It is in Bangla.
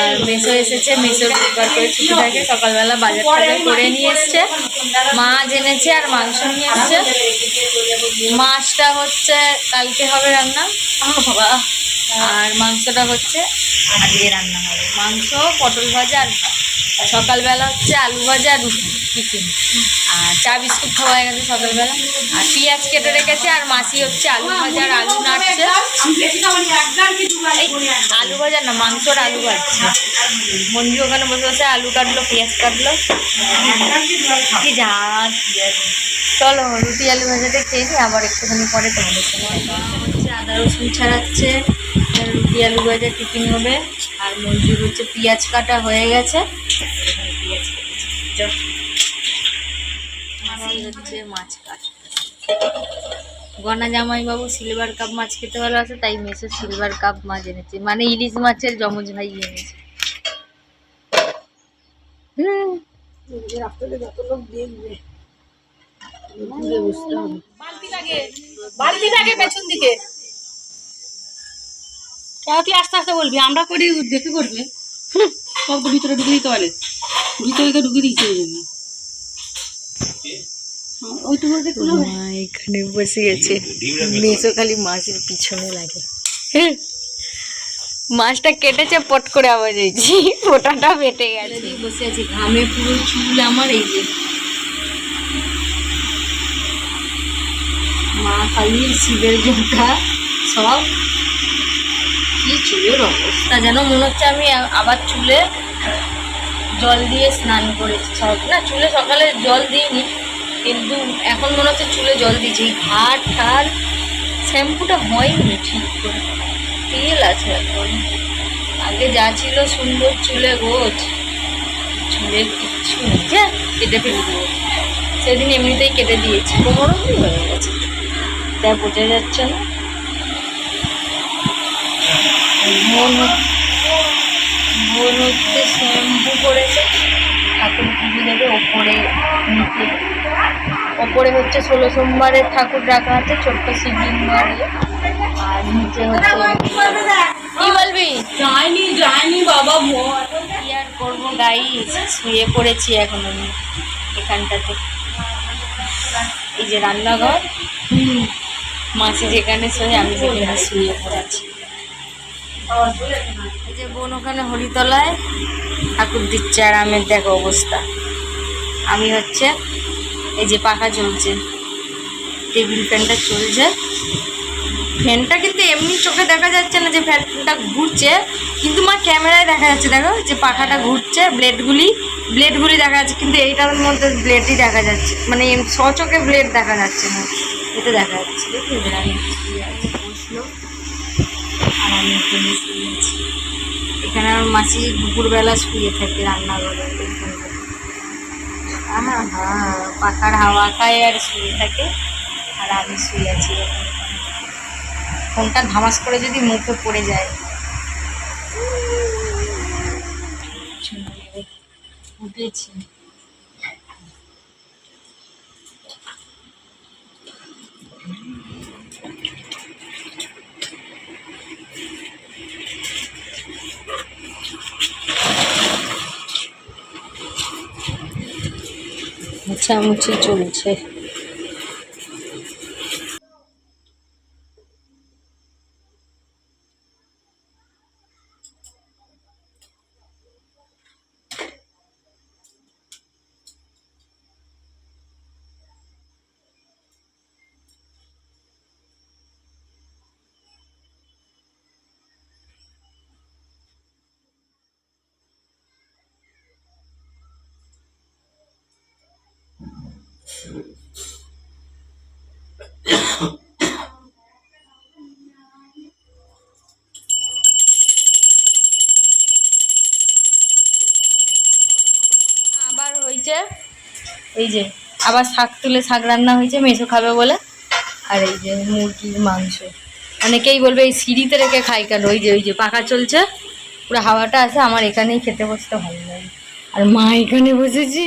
আর মেসো এসেছে, মেসো বুধবার করে ছুটি থাকে, সকালবেলা বাজার টাজার করে নিয়ে এসছে, মাছ এনেছে আর মাংস নিয়ে এসছে। মাছটা হচ্ছে কালকে হবে রান্না বাবা, আর মাংসটা হচ্ছে আজকে রান্না হবে। মাংস, পটল ভাজা আর ভাত। সকালবেলা হচ্ছে আলু ভাজা আর রুটি টিফিন, আর চা বিস্কুট খাওয়া হয়ে গেছে সকালবেলা। আর পেঁয়াজ কেটে রেখেছে, আর মাসি হচ্ছে আলু ভাজা আর আলু নাড়ছে। আলু ভাজা না, মাংসর আলু কাটছে। মঞ্জু ওখানে বসে বসে আলু কাটলো, পেঁয়াজ কাটলো, কি যা। চলো রুটি আলু ভাজাটা খেয়ে নিই, আবার একটুখানি পরে তোমাদের সঙ্গে হচ্ছে আদা রসুন ছাড়াচ্ছে। রুটি আলু ভাজা টিফিন হবে। আর মঞ্জুর হচ্ছে পেঁয়াজ কাটা হয়ে গেছে, পেঁয়াজ হচ্ছে মাছ কাটা। গনা জামাইবাবু সিলভার কাপ মাছ খেতে ভালোবাসে, তাই মেসো সিলভার কাপ মাছ এনেছে, মানে ইলিশ মাছের যমজ ভাই এনেছে। যত লোক দেখবে পেছন দিকে তুই আস্তে আস্তে বলবি, আমরা করি দেখে করবে। সব তো ভিতরে ঢুকে দিতে পারে, ভিতরে ঢুকে দিচ্ছে এখানে বসে গেছে। মেসো খালি মাছের পিছনে লাগে। মাছটা কেটেছে, পট করে আবার হয়েছি, ফোটাটা ফেটে গেছে। বসে আছি, ঘামে পুরো চুল আমার। এই যে মা খালি শিবের জোটা সব, কি চুলের অবস্থা যেন মনে হচ্ছে আমি আবার চুলে জল দিয়ে স্নান করেছি। সব না, চুলে সকালে জল দিইনি, কিন্তু এখন মনে হচ্ছে চুলে জল দিয়েছি। ঘাট ঠাল শ্যাম্পুটা হয়নি ঠিক করে, তেল আছে এখন। আগে যা ছিল সুন্দর চুলে গোছ, চুলে কিচ্ছু নেই। কেটে ফেলে দেবো, সেদিন এমনিতেই কেটে দিয়েছি, কোমর অবধি হয়ে গেছে, তাই বোঝা যাচ্ছে না। মন হচ্ছে শ্যাম্পু করেছে, ঠাকুর পুজো দেবে ওপরে, নিচে ওপরে হচ্ছে 16 সোমবারের ঠাকুর রাখা আছে, ছোট্ট শিবলিঙ্গ দিয়ে। আর নিচে হচ্ছে কি বলবি, যায়নি বাবা, কি আর করবো গাইস, শুয়ে পড়েছি এখন আমি এখানটাতে। এই যে রান্নাঘর, মাসি যেখানে শোয় আমি সেখানে শুয়ে পড়েছি। এই যে বোন ওখানে হরিতলায় ঠাকুর দিচ্ছে, আর আমের দেখো অবস্থা। আমি হচ্ছে এই যে পাখা চলছে, টেবিল ফ্যানটা চলছে। ফ্যানটা কিন্তু এমনি চোখে দেখা যাচ্ছে না যে ফ্যানটা ঘুরছে, কিন্তু মা ক্যামেরায় দেখা যাচ্ছে, দেখো যে পাখাটা ঘুরছে, ব্লেডগুলি দেখা যাচ্ছে, কিন্তু এইটার মধ্যে ব্লেডই দেখা যাচ্ছে, মানে সচোখে ব্লেড দেখা যাচ্ছে না, এটা দেখা যাচ্ছে। দেখি আমি শুয়ে আছি, বসলো আর আমি এখানে শুয়ে আছি। এখানে আমার মাসি দুপুরবেলা শুয়ে থাকে রান্নাঘরে, পাখার হাওয়া খায় আর শুয়ে থাকে, আর আমি শুয়ে আছি। ফোনটা ধামাস করে যদি মুখে পড়ে যায়, উঠেছি। মোছামুছি চলছে। আবার হয়েছে, এই যে আবার শাক তুলে শাক রান্না হয়েছে, মেসো খাবে বলে। আর এই যে মুরগির মাংস, অনেকেই বলবে এই সিঁড়িতে রেখে খাই কেন, ওই যে পাখা চলছে, পুরো হাওয়াটা আছে, আমার এখানেই খেতে বসতে ভালো লাগে। আর মা এখানে বসেছি,